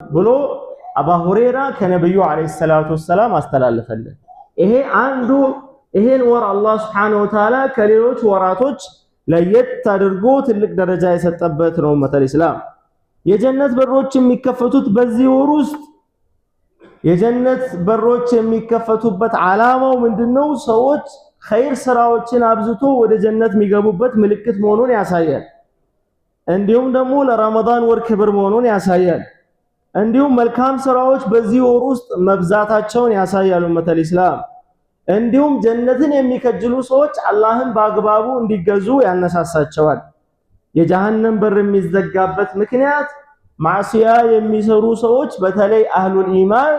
ብሎ አባ ሁረይራ ከነብዩ አለይሂ ሰላቱ ወሰላም አስተላለፈልን። ይሄ አንዱ ይሄን ወር አላህ Subhanahu Wa Ta'ala ከሌሎች ወራቶች ለየት አድርጎ ትልቅ ደረጃ የሰጠበት ነው። ኡመተል ኢስላም የጀነት በሮች የሚከፈቱት በዚህ ወር ውስጥ የጀነት በሮች የሚከፈቱበት ዓላማው ምንድነው? ሰዎች ኸይር ስራዎችን አብዝቶ ወደ ጀነት የሚገቡበት ምልክት መሆኑን ያሳያል። እንዲሁም ደግሞ ለረመዳን ወር ክብር መሆኑን ያሳያል። እንዲሁም መልካም ስራዎች በዚህ ወር ውስጥ መብዛታቸውን ያሳያሉ። ኡመተል ኢስላም እንዲሁም ጀነትን የሚከጅሉ ሰዎች አላህን በአግባቡ እንዲገዙ ያነሳሳቸዋል። የጀሃነም በር የሚዘጋበት ምክንያት ማዕሲያ የሚሰሩ ሰዎች በተለይ አህሉል ኢማን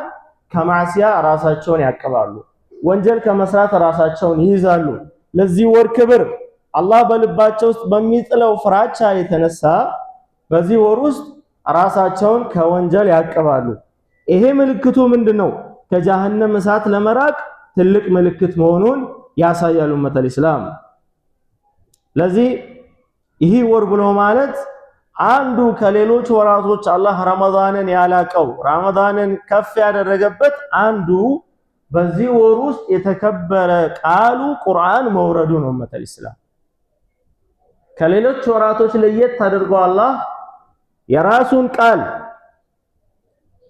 ከማዕሲያ ራሳቸውን ያቀባሉ፣ ወንጀል ከመስራት ራሳቸውን ይይዛሉ። ለዚህ ወር ክብር አላህ በልባቸው ውስጥ በሚጥለው ፍራቻ የተነሳ በዚህ ወር ውስጥ ራሳቸውን ከወንጀል ያቀባሉ። ይሄ ምልክቱ ምንድነው? ከጀሃነም እሳት ለመራቅ ትልቅ ምልክት መሆኑን ያሳያሉ። ኡመተል ኢስላም ለዚህ ይህ ወር ብሎ ማለት አንዱ ከሌሎች ወራቶች አላህ ረመዳንን ያላቀው ረመዳንን ከፍ ያደረገበት አንዱ በዚህ ወር ውስጥ የተከበረ ቃሉ ቁርአን መውረዱ ነው። ኡመተል ኢስላም ከሌሎች ወራቶች ለየት አድርጎ አላህ የራሱን ቃል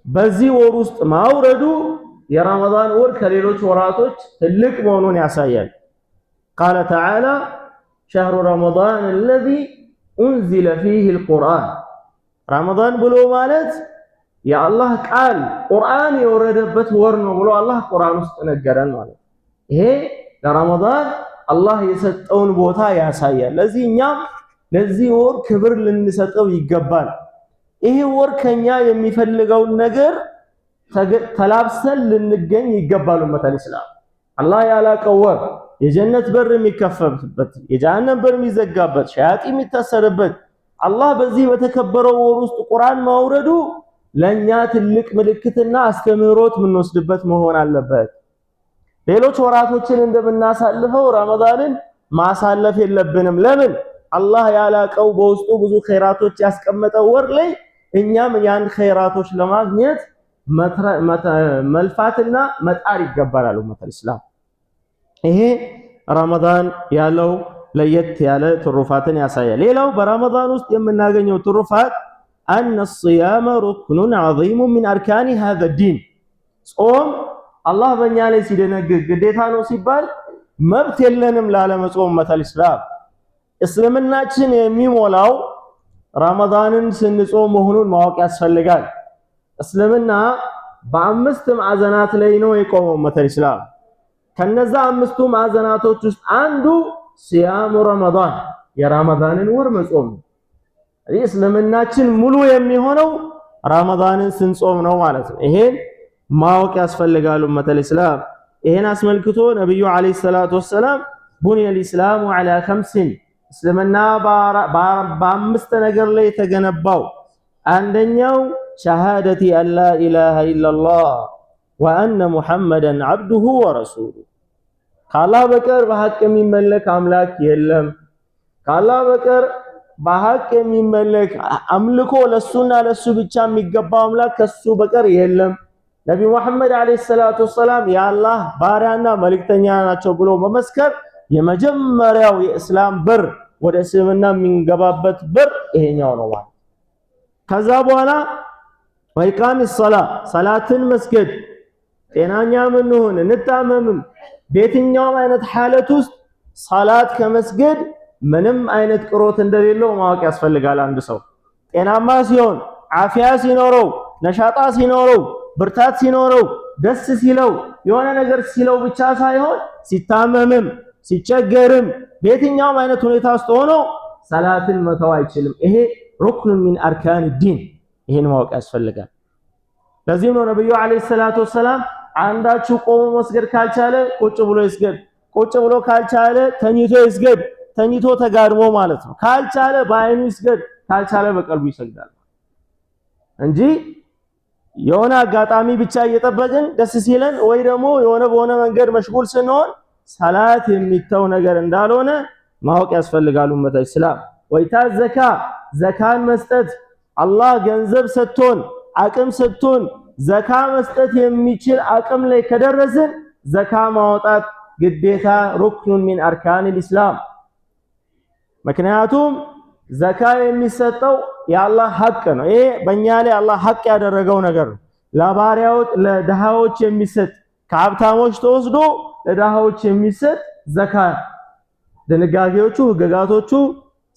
በዚህ ወር ውስጥ ማውረዱ የረመዳን ወር ከሌሎች ወራቶች ትልቅ መሆኑን ያሳያል። ቃለ ተዓላ ሸህሩ ረመዳን አለዚ ኡንዚለ ፊህ አልቁርአን ረመዳን ብሎ ማለት የአላህ ቃል ቁርአን የወረደበት ወር ነው ብሎ አላህ ቁርአን ውስጥ ነገረን ማለት። ይሄ ለረመዳን አላህ የሰጠውን ቦታ ያሳያል። ለዚህ እኛም ለዚህ ወር ክብር ልንሰጠው ይገባል። ይሄ ወር ከኛ የሚፈልገውን ነገር ተላብሰን ልንገኝ ይገባል። ኡመተል ኢስላም አላህ ያላቀው ወር የጀነት በር የሚከፈትበት የጀሃነም በር የሚዘጋበት ሸያጢን የሚታሰርበት አላህ በዚህ በተከበረው ወር ውስጥ ቁርአን ማውረዱ ለኛ ትልቅ ምልክትና አስተምህሮት የምንወስድበት መሆን አለበት። ሌሎች ወራቶችን እንደምናሳልፈው ረመዳንን ማሳለፍ የለብንም። ለምን? አላህ ያላቀው በውስጡ ብዙ ኸይራቶች ያስቀመጠው ወር ላይ እኛም ያን ኸይራቶች ለማግኘት መልፋትና መጣር ይገባናል። ኡመተል ኢስላም ይሄ ረመዳን ያለው ለየት ያለ ትሩፋትን ያሳያል። ሌላው በረመዳን ውስጥ የምናገኘው ትሩፋት አነ الصيام ركن عظيم من أركان هذا الدين ጾም አላህ በእኛ ላይ ሲደነግግ ግዴታ ነው ሲባል መብት የለንም ላለመጾም። ኡመተል ኢስላም እስልምናችን የሚሞላው ረመዳንን ስንጾም መሆኑን ማወቅ ያስፈልጋል። እስልምና በአምስት ማዕዘናት ላይ ነው የቆመው። ኡመተል ኢስላም ከነዛ አምስቱ ማዕዘናቶች ውስጥ አንዱ ሲያሙ ረመዳን የረመዳንን ወር መጾም ነው። እስልምናችን ሙሉ የሚሆነው ረመዳንን ስንጾም ነው ማለት ነው። ይሄን ማወቅ ያስፈልጋል ኡመተል ኢስላም። ይሄን አስመልክቶ ነብዩ አለይሂ ሰላቱ ወሰላም ቡኒየል ኢስላሙ ዐላ ኸምሲን እስልምና በአምስት ነገር ላይ የተገነባው አንደኛው ሸሃደቲ አላ ኢላሃ ኢላላህ ወአነ ሙሐመደን ዐብዱሁ ወረሱሉሁ ከአላህ በቀር በሐቅ የሚመለክ አምላክ የለም። ከአላህ በቀር በሐቅ የሚመለክ አምልኮ ለሱና ለሱ ብቻ የሚገባው አምላክ ከሱ በቀር የለም። ነብዩ መሐመድ አለይሂ ሰላቱ ወሰላም የአላህ ባሪያና መልእክተኛ ናቸው ብሎ መመስከር የመጀመሪያው የእስላም በር ወደ እስልምና የሚንገባበት በር ይሄኛው ነው ማለት። ከዛ በኋላ ወኢቃሚ ሰላትን መስገድ ጤናኛ ምንሆን እንታመምም በየትኛውም አይነት ሐለት ውስጥ ሰላት ከመስገድ ምንም አይነት ቅሮት እንደሌለው ማወቅ ያስፈልጋል። አንድ ሰው ጤናማ ሲሆን አፊያ ሲኖረው ነሻጣ ሲኖረው ብርታት ሲኖረው ደስ ሲለው የሆነ ነገር ሲለው ብቻ ሳይሆን ሲታመምም ሲቸገርም በየትኛውም አይነት ሁኔታ ውስጥ ሆኖ ሰላትን መተው አይችልም። ይሄ ሩክኑ ሚን አርካን ዲን። ይሄን ማወቅ ያስፈልጋል። ለዚህም ነው ነብዩ አለይሂ ሰላቱ ወሰላም አንዳችሁ ቆሞ መስገድ ካልቻለ ቁጭ ብሎ ይስገድ፣ ቁጭ ብሎ ካልቻለ ተኝቶ ይስገድ፣ ተኝቶ ተጋድሞ ማለት ነው። ካልቻለ በአይኑ ይስገድ፣ ካልቻለ በቀልቡ ይሰግዳል እንጂ የሆነ አጋጣሚ ብቻ እየጠበቅን ደስ ሲለን ወይ ደግሞ የሆነ በሆነ መንገድ መሽጉል ስንሆን ሰላት የሚተው ነገር እንዳልሆነ ማወቅ ያስፈልጋል። ኡመተ ኢስላም ወይታ ዘካን መስጠት አላህ ገንዘብ ሰጥቶን አቅም ሰጥቶን ዘካ መስጠት የሚችል አቅም ላይ ከደረስን ዘካ ማውጣት ግዴታ ሩክኑን ሚን አርካኒል ኢስላም። ምክንያቱም ዘካ የሚሰጠው የአላህ ሐቅ ነው። ይሄ በእኛ ላይ አላህ ሐቅ ያደረገው ነገር ነው። ለባሪያዎች ለድሃዎች የሚሰጥ ከሀብታሞች ተወስዶ ለድሃዎች የሚሰጥ ዘካ። ድንጋጌዎቹ ህግጋቶቹ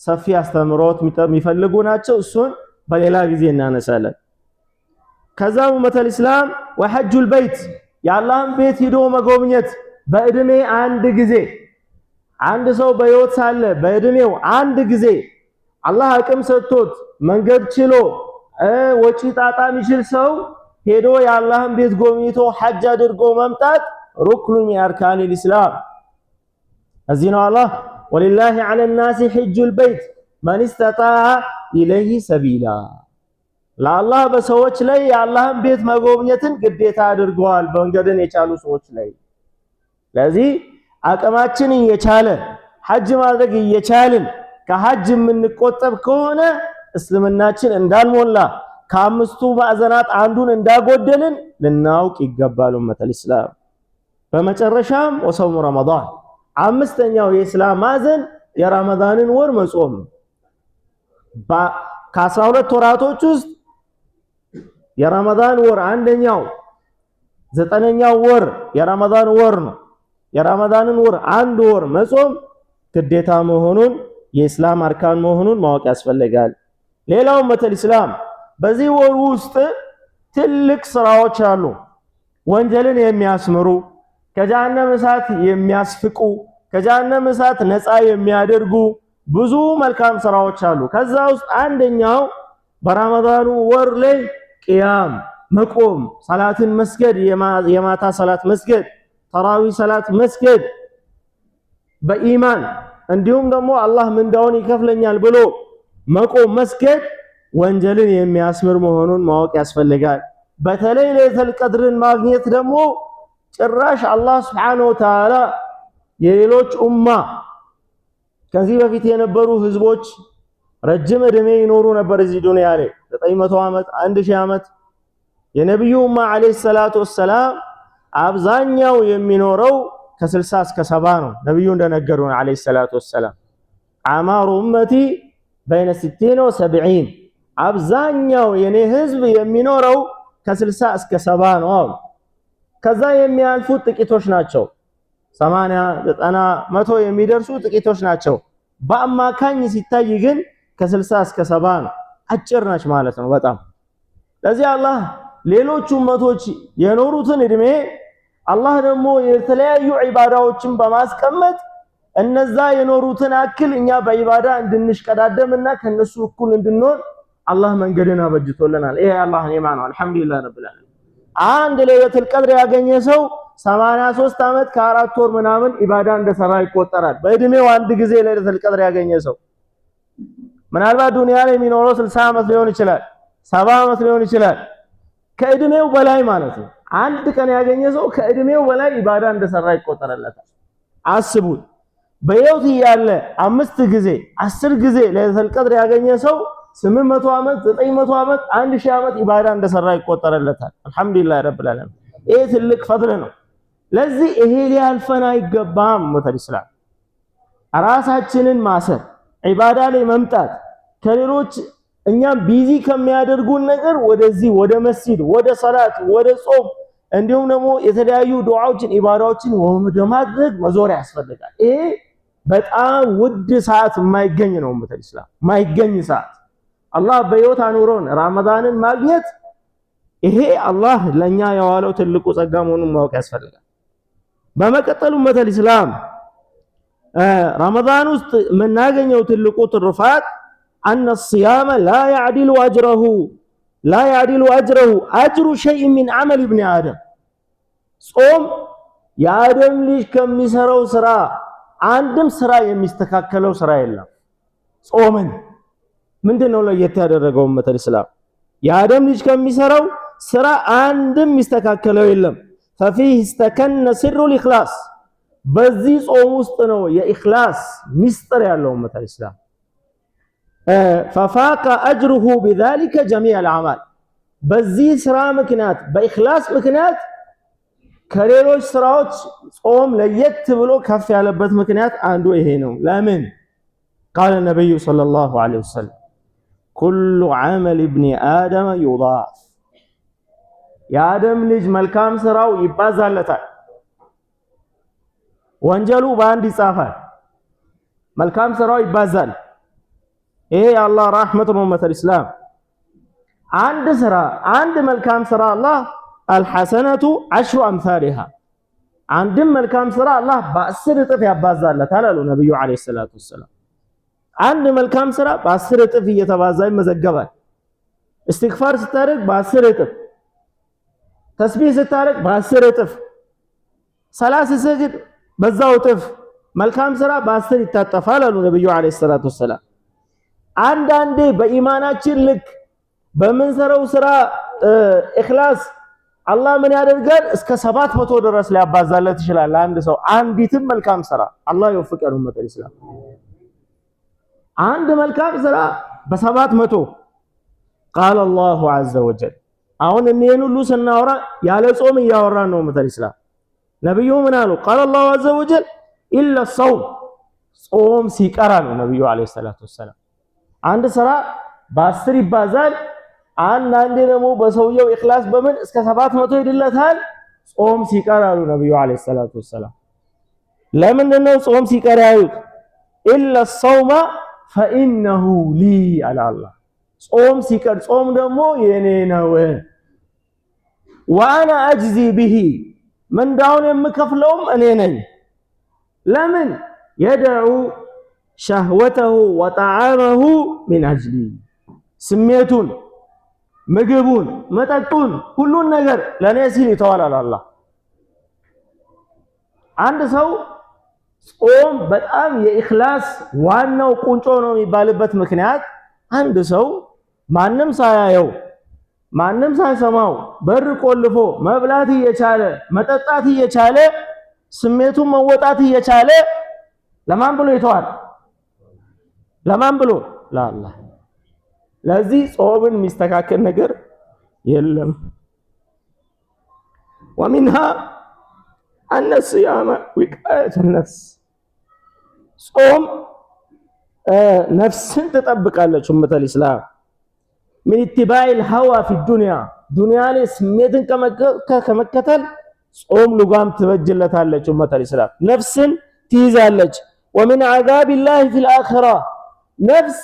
ሰፊ አስተምሮት የሚፈልጉ ናቸው። እሱን በሌላ ጊዜ እናነሳለን። ከዛ ኡመተል ኢስላም ወሐጁል በይት የአላህን ቤት ሂዶ መጎብኘት በእድሜ አንድ ጊዜ። አንድ ሰው በህይወት ሳለ በእድሜው አንድ ጊዜ አላህ አቅም ሰጥቶት መንገድ ችሎ ወጪ ጣጣ የሚችል ሰው ሄዶ የአላህን ቤት ጎብኝቶ ሐጅ አድርጎ መምጣት ሩክኑ ሚን አርካኒል ኢስላም። እዚህ ነው አላህ ወሊላሂ ዐለ ናሲ ሐጁል በይት መን ኢስተጣዐ ኢለይሂ ሰቢላ። ለአላህ በሰዎች ላይ የአላህን ቤት መጎብኘትን ግዴታ አድርገዋል መንገድን የቻሉ ሰዎች ላይ። ለዚህ አቅማችን እየቻለ ሐጅ ማድረግ እየቻልን ከሐጅ የምንቆጠብ ከሆነ እስልምናችን እንዳልሞላ ከአምስቱ ማዕዘናት አንዱን እንዳጎደልን ልናውቅ ይገባል ኡመተል ኢስላም። በመጨረሻም ወሰውሙ ረመዳን አምስተኛው የኢስላም ማዕዘን የረመዳንን ወር መጾም። ከ12 ወራቶች ውስጥ የረመዳን ወር አንደኛው 9ኛው ወር የረመዳን ወር ነው። የረመዳንን ወር አንድ ወር መጾም ግዴታ መሆኑን የኢስላም አርካን መሆኑን ማወቅ ያስፈልጋል። ሌላው ኡመተል ኢስላም በዚህ ወር ውስጥ ትልቅ ስራዎች አሉ። ወንጀልን የሚያስምሩ ከጀሃነም እሳት የሚያስፍቁ ከጀሃነም እሳት ነፃ የሚያደርጉ ብዙ መልካም ስራዎች አሉ። ከዛ ውስጥ አንደኛው በረመዳኑ ወር ላይ ቂያም መቆም፣ ሰላትን መስገድ፣ የማታ ሰላት መስገድ፣ ተራዊ ሰላት መስገድ በኢማን እንዲሁም ደግሞ አላህ ምንዳውን ይከፍለኛል ብሎ መቆም መስገድ ወንጀልን የሚያስምር መሆኑን ማወቅ ያስፈልጋል። በተለይ ለይለቱል ቀድርን ማግኘት ደግሞ ጭራሽ አላህ Subhanahu Wa Ta'ala የሌሎች ኡማ ከዚህ በፊት የነበሩ ህዝቦች ረጅም እድሜ ይኖሩ ነበር እዚህ ዱንያ ላይ 900 ዓመት 1000 ዓመት። የነብዩ ኡማ አለይሂ ሰላቱ ወሰላም አብዛኛው የሚኖረው ከ60 እስከ 70 ነው። ነብዩ እንደነገሩን አለይሂ ሰላቱ ወሰላም አማሩ ኡመቲ በይነ 60 و70 አብዛኛው የኔ ህዝብ የሚኖረው ከ60 እስከ 70 ነው። ከዛ የሚያልፉት ጥቂቶች ናቸው። 80 90 100 የሚደርሱ ጥቂቶች ናቸው። በአማካኝ ሲታይ ግን ከ60 እስከ 70 ነው። አጭር ነች ማለት ነው በጣም። ለዚህ አላህ ሌሎች ኡመቶች የኖሩትን እድሜ አላህ ደግሞ የተለያዩ ዒባዳዎችን በማስቀመጥ እነዛ የኖሩትን አክል እኛ በዒባዳ እንድንሽቀዳደምና ከነሱ እኩል እንድንሆን አላህ መንገድን አበጅቶልናል። ይሄ አላህ ኒዕማ ነው። አልሐምዱሊላህ ረብል ዓለሚን። አንድ ለይለቱል ቀድር ያገኘ ሰው 83 ዓመት ከ4 ወር ምናምን ኢባዳ እንደሰራ ይቆጠራል። በእድሜው አንድ ጊዜ ለይለቱል ቀድር ያገኘ ሰው ምናልባት ዱንያ ላይ የሚኖረው 60 ዓመት ሊሆን ይችላል፣ 70 ዓመት ሊሆን ይችላል። ከእድሜው በላይ ማለት ነው። አንድ ቀን ያገኘ ሰው ከእድሜው በላይ ኢባዳ እንደሰራ ይቆጠርለታል። አስቡት። በህይወት ያለ 5 ጊዜ 10 ጊዜ ለይለቱል ቀድር ያገኘ ሰው 800 ዓመት 900 ዓመት 1000 ዓመት ኢባዳ እንደሰራ ይቆጠርለታል። አልሐምዱሊላህ ረብል ዓለሚን። ይሄ ትልቅ ፈድል ነው። ለዚህ ይሄ ሊያልፈን አይገባም። ኡመተል ኢስላም ራሳችንን ማሰር፣ ኢባዳ ላይ መምጣት፣ ከሌሎች እኛም ቢዚ ከሚያደርጉን ነገር ወደዚህ ወደ መስጂድ፣ ወደ ሰላት፣ ወደ ጾም እንዲሁም ደግሞ የተለያዩ ዱዓዎችን ኢባዳዎችን ወደ ማድረግ መዞር ያስፈልጋል። ይሄ በጣም ውድ ሰዓት የማይገኝ ነው። ኡመተል ኢስላም የማይገኝ ሰዓት አላህ በህይወት አኑሮን ረመዳንን ማግኘት ይሄ አላህ ለኛ የዋለው ትልቁ ጸጋ መሆኑን ማወቅ ያስፈልጋል። በመቀጠሉ ኡመተል ኢስላም ረመዳን ውስጥ የምናገኘው ትልቁ ትሩፋት أن الصيام لا يعدل أجره أجر شيء من عمل ابن آدم ጾም የአደም ልጅ ከሚሰራው ስራ አንድም ስራ የሚስተካከለው ስራ የለም። ጾምን ምንድነው ለየት ያደረገው ኡመተል ኢስላም? የአደም ልጅ ከሚሰራው ስራ አንድም የሚስተካከለው የለም። ففيه استكن سر الإخلاص በዚህ ጾም ውስጥ ነው የኢኽላስ ሚስጥር ያለው ኡመተል ኢስላም። ففاق أجره بذلك جميع الأعمال በዚህ ስራ ምክንያት በኢኽላስ ምክንያት ከሌሎች ስራዎች ጾም ለየት ብሎ ከፍ ያለበት ምክንያት አንዱ ይሄ ነው። ለምን? ቃለ ነብዩ ሰለላሁ ዐለይሂ ወሰለም ኩሉ ዐመል ኢብኒ አደም ዩዳፍ፣ የአደም ልጅ መልካም ስራው ይባዛለታል። ወንጀሉ በአንድ ይጻፋል፣ መልካም ስራው ይባዛል። ይሄ የአላህ ረሕመት ነው። ኡመተል ኢስላም አንድ ስራ አንድ መልካም ስራ አላህ አልሐሰነቱ ዐሽሩ አምሳሊሃ፣ አንድም መልካም ስራ አላህ በ10 እጥፍ ያባዛለታል አሉ ነብዩ አለይሂ ሰላቱ ወሰላም። አንድ መልካም ስራ በ10 እጥፍ እየተባዛ ይመዘገባል። እስትግፋር ስታደርግ በ10 እጥፍ፣ ተስቢህ ስታደርግ በ10 እጥፍ፣ ሰላት ስትሰግድ በዛው እጥፍ፣ መልካም ስራ በ10 ይታጠፋል አሉ ነብዩ አለይሂ ሰላቱ ወሰላም። አንዳንዴ በኢማናችን ልክ በምንሰራው ስራ ኢኽላስ አላህ ምን ያደርጋል? እስከ 700 ድረስ ሊያባዛለት ይችላል። አንድ ሰው አንዲትም መልካም ስራ አላህ ይወፍቀን። ኡመተል ኢስላም አንድ መልካም ስራ በ700 ቃለ አላሁ ዐዘ ወጀል። አሁን እኔን ሁሉ ስናወራ ያለ ጾም እያወራን ነው። ኡመተል ኢስላም ነብዩ ምን አሉ? ቃለ አላሁ ዐዘ ወጀል ኢላ ሰውም፣ ጾም ሲቀራ ነው ነብዩ አለይሂ ሰላቱ ወሰላም። አንድ ስራ በ10 ይባዛል። አንዳንዴ ደግሞ በሰውየው ኢኽላስ በምን እስከ 700 ይድለታል። ጾም ሲቀር አሉ ነብዩ አለይሂ ሰላቱ ወሰላም። ለምንድን ነው ጾም ሲቀር ያሉት? ኢላ ሰውማ ፈኢነሁ ሊ አለ አላህ። ጾም ሲቀር፣ ጾም ደግሞ የኔ ነው፣ ወአና አጅዚ ቢሂ፣ ምንዳውን የምከፍለውም እኔ ነኝ። ለምን? የደዑ ሸህወተሁ ወጠዓመሁ ሚን አጅሊ፣ ስሜቱን፣ ምግቡን፣ መጠጡን፣ ሁሉን ነገር ለኔ ሲል ይተዋል አላህ። አንድ ሰው ጾም በጣም የኢኽላስ ዋናው ቁንጮ ነው የሚባልበት ምክንያት አንድ ሰው ማንም ሳያየው ማንም ሳይሰማው በር ቆልፎ መብላት እየቻለ መጠጣት እየቻለ ስሜቱን መወጣት እየቻለ ለማን ብሎ ይተዋል? ለማን ብሎ? ለአላህ። ለዚህ ጾምን የሚስተካከል ነገር የለም። ወሚንሃ አነ ሲያመ ዊቃየቱ ነፍስ፣ ጾም ነፍስን ትጠብቃለች። ኡመተል ኢስላም ሚን ኢትባኢል ሀዋ ፊ ዱንያ፣ ዱንያ ላይ ስሜትን ከመከተል ጾም ልጓም ትበጅለታለች። ኡመተል ኢስላም ነፍስን ትይዛለች። ወሚን ዐዛቢላሂ ፊል አኺራ፣ ነፍስ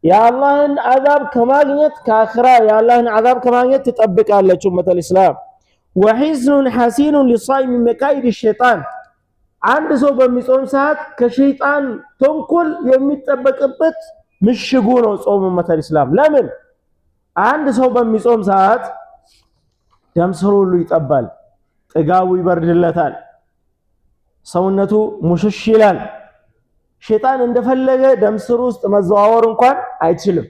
የአላህን ዐዛብ ከማግኘት ከአኺራ የአላህን ዐዛብ ከማግኘት ትጠብቃለች። ኡመተል ኢስላም ወሒስኑን ሐሲኑን ሊሳኢም ሚን መካኢድ ሸይጣን፣ አንድ ሰው በሚጾም ሰዓት ከሸይጣን ተንኮል የሚጠበቅበት ምሽጉ ነው ጾም። ኡመተል ኢስላም ለምን? አንድ ሰው በሚጾም ሰዓት ደም ስሩ ሁሉ ይጠባል፣ ጥጋቡ ይበርድለታል፣ ሰውነቱ ሙሽሽ ይላል። ሸይጣን እንደፈለገ ደም ስሩ ውስጥ መዘዋወር እንኳን አይችልም።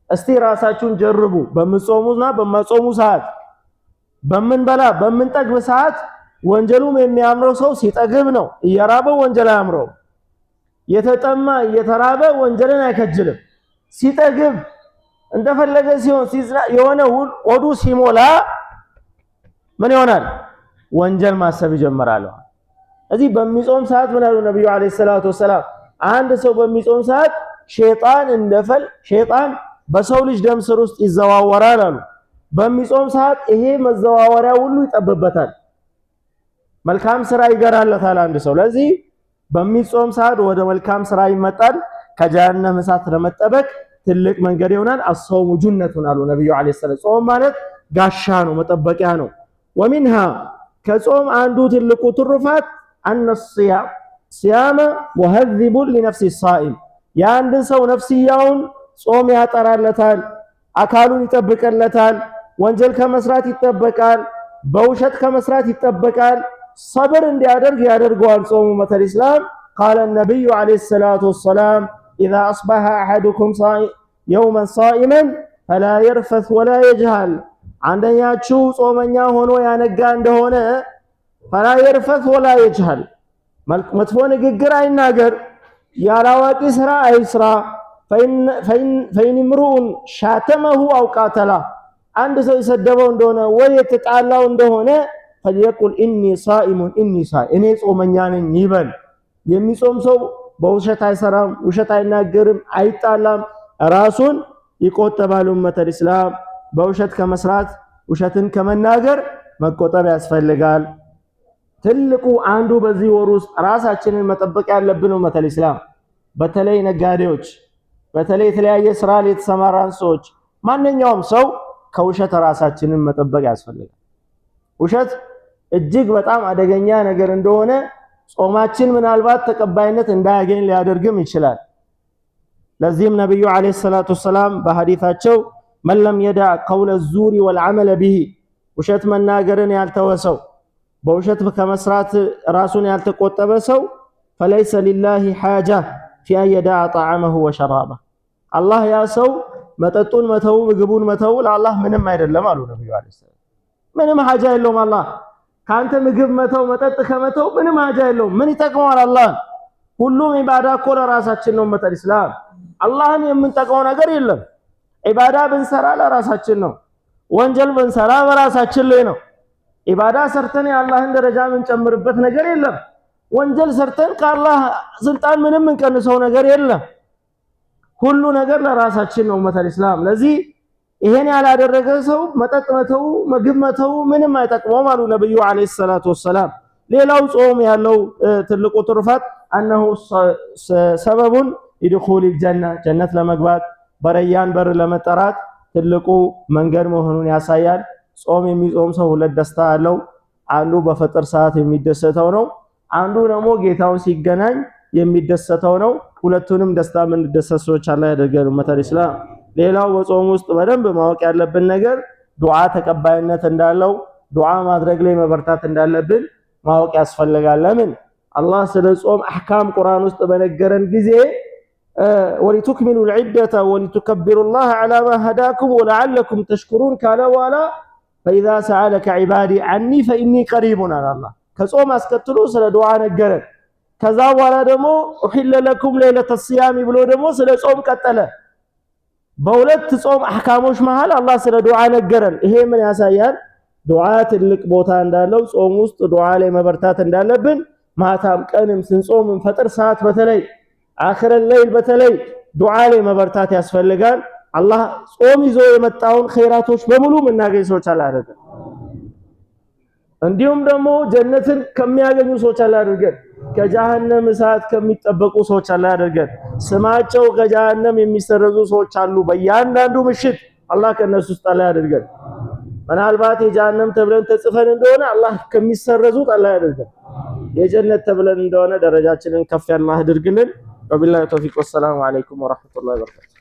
እስቲ ራሳችሁን ጀርቡ። በምጾሙና በማጾሙ ሰዓት፣ በምንበላ በምንጠግብ ሰዓት ወንጀሉም የሚያምረው ሰው ሲጠግብ ነው። እየራበው ወንጀል አያምረው። የተጠማ እየተራበ ወንጀልን አይከጅልም። ሲጠግብ እንደፈለገ ሲሆን የሆነ ሆዱ ሲሞላ ምን ይሆናል? ወንጀል ማሰብ ይጀምራል። እዚህ በሚጾም ሰዓት ምን አሉ ነብዩ አለይሂ ሰላቱ ወሰላም? አንድ ሰው በሚጾም ሰዓት ሸይጣን በሰው ልጅ ደም ስር ውስጥ ይዘዋወራል አሉ። በሚጾም ሰዓት ይሄ መዘዋወሪያ ሁሉ ይጠብበታል፣ መልካም ስራ ይገራለታል አንድ ሰው። ለዚህ በሚጾም ሰዓት ወደ መልካም ስራ ይመጣል። ከጀሃነም እሳት ለመጠበቅ ትልቅ መንገድ ይሆናል። አስሰውሙ ጁነቱን አሉ ነብዩ አለይሂ ሰላም። ጾም ማለት ጋሻ ነው፣ መጠበቂያ ነው። ወሚንሃ ከጾም አንዱ ትልቁ ትሩፋት አነ ሲያመ ሙሀዚቡን ሊነፍሲ ሳኢም፣ የአንድ ሰው ነፍስያውን ጾም ያጠራለታል፣ አካሉን ይጠብቅለታል፣ ወንጀል ከመስራት ይጠበቃል፣ በውሸት ከመስራት ይጠበቃል፣ ሰብር እንዲያደርግ ያደርገዋል ጾሙ። ኡመተል ኢስላም ቃለ ነብዩ አለይሂ ሰላቱ ወሰላም ኢዛ አስበሐ አሐዱኩም የውመን ሳኢመን ፈላ የርፈት ወላ የጅሃል፣ አንደኛችሁ ጾመኛ ሆኖ ያነጋ እንደሆነ ፈላ የርፈት ወላ የጅሃል፣ መጥፎ ንግግር አይናገር፣ ያላዋቂ ስራ አይስራ። ፈኢን ምሩኡን ሻተመሁ አው ቃተላ፣ አንድ ሰው የሰደበው እንደሆነ ወይ የተጣላው እንደሆነ فليقل اني صائم اني صائم እኔ ጾመኛ ነኝ ይበል። የሚጾም ሰው በውሸት አይሰራም፣ ውሸት አይናገርም፣ አይጣላም፣ ራሱን ይቆጠባል። ኡመተል ኢስላም በውሸት ከመስራት ውሸትን ከመናገር መቆጠብ ያስፈልጋል። ትልቁ አንዱ በዚህ ወር ውስጥ ራሳችንን መጠበቅ ያለብን ኡመተል ኢስላም በተለይ ነጋዴዎች፣ በተለይ የተለያየ ስራ ላይ የተሰማራን ሰዎች፣ ማንኛውም ሰው ከውሸት ራሳችንን መጠበቅ ያስፈልጋል። ውሸት እጅግ በጣም አደገኛ ነገር እንደሆነ ጾማችን ምናልባት ተቀባይነት እንዳያገኝ ሊያደርግም ይችላል። ለዚህም ነብዩ አለይሂ ሰላቱ ወሰላም በሐዲታቸው መን ለም የዳ ቀውለ ዙሪ ወልዓመለ ቢሂ ውሸት መናገርን ያልተወሰው በውሸት ከመስራት ራሱን ያልተቆጠበ ሰው ፈለይሰ ሊላሂ ሓጃ ፊ አን የዳ ጣዓመሁ ወሸራበሁ አላህ ያ ሰው መጠጡን መተው ምግቡን መተው ለአላህ ምንም አይደለም አሉ ነብዩ አለይሂ ሰላም። ምንም ሓጃ የለውም አላህ ካንተ ምግብ መተው መጠጥ ከመተው ምንም ሓጃ የለውም። ምን ይጠቅመዋል አላህ? ሁሉም ኢባዳ እኮ ለራሳችን ነው። ኡመተል ኢስላም አላህን የምንጠቅመው ነገር የለም። ኢባዳ ብንሰራ ለራሳችን ነው። ወንጀል ብንሰራ በራሳችን ላይ ነው። ኢባዳ ሰርተን የአላህን ደረጃ የምንጨምርበት ነገር የለም። ወንጀል ሰርተን ከአላህ ስልጣን ምንም እንቀንሰው ነገር የለም። ሁሉ ነገር ለራሳችን ነው ኡመተል ኢስላም። ለዚህ ይሄን ያላደረገ ሰው መጠጥ መተው ምግብ መተው ምንም አይጠቅመውም አሉ ነብዩ አለይሂ ሰላቱ ወሰላም። ሌላው ጾም ያለው ትልቁ ትሩፋት أنه ሰበቡን ይድኹል الجنة ጀነት ለመግባት በረያን በር ለመጠራት ትልቁ መንገድ መሆኑን ያሳያል። ጾም የሚጾም ሰው ሁለት ደስታ አለው። አንዱ በፈጥር ሰዓት የሚደሰተው ነው፣ አንዱ ደግሞ ጌታውን ሲገናኝ የሚደሰተው ነው። ሁለቱንም ደስታ ምን ደሰት ሰዎች አላህ ያደርገን ኡመተል ኢስላም። ሌላው በጾም ውስጥ በደንብ ማወቅ ያለብን ነገር ዱዓ ተቀባይነት እንዳለው ዱዓ ማድረግ ላይ መበርታት እንዳለብን ማወቅ ያስፈልጋል። ለምን አላህ ስለ ጾም አህካም ቁርአን ውስጥ በነገረን ጊዜ ወሊቱክሚሉ العدة ولتكبروا الله على ما هداكم ولعلكم تشكرون ካለ በኋላ فإذا سألك عبادي عني فإني قريب አለ አላህ። ከጾም አስከትሎ ስለ ዱዓ ነገረን። ከዛ በኋላ ደግሞ أحل لكم ليلة الصيام ብሎ ደግሞ ስለ ጾም ቀጠለ። በሁለት ጾም አህካሞች መሃል አላህ ስለ ዱዓ ነገረን። ይሄ ምን ያሳያል? ዱዓ ትልቅ ቦታ እንዳለው ጾም ውስጥ ዱዓ ላይ መበርታት እንዳለብን ማታም ቀንም ስንጾም ፈጥር ሰዓት በተለይ አኺረ ለይል በተለይ ዱዓ ላይ መበርታት ያስፈልጋል። አላህ ጾም ይዞ የመጣውን ኸይራቶች በሙሉ ምናገኝ ሰዎች አላደረገን። እንዲሁም ደግሞ ጀነትን ከሚያገኙ ሰዎች አላደረገን። ከጀሃነም እሳት ከሚጠበቁ ሰዎች አላደረገን። ስማቸው ከጀሃነም የሚሰረዙ ሰዎች አሉ በእያንዳንዱ ምሽት አላህ ከነሱ ውስጥ አላደረገን። ምናልባት የጀሃነም ተብለን ተጽፈን እንደሆነ አላህ ከሚሰረዙት አላደረገን። የጀነት ተብለን እንደሆነ ደረጃችንን ከፍ ያለ አድርግልን። ወቢላሂ ተውፊቅ ወሰላሙ አለይኩም ወራህመቱላሂ ወበረካቱ።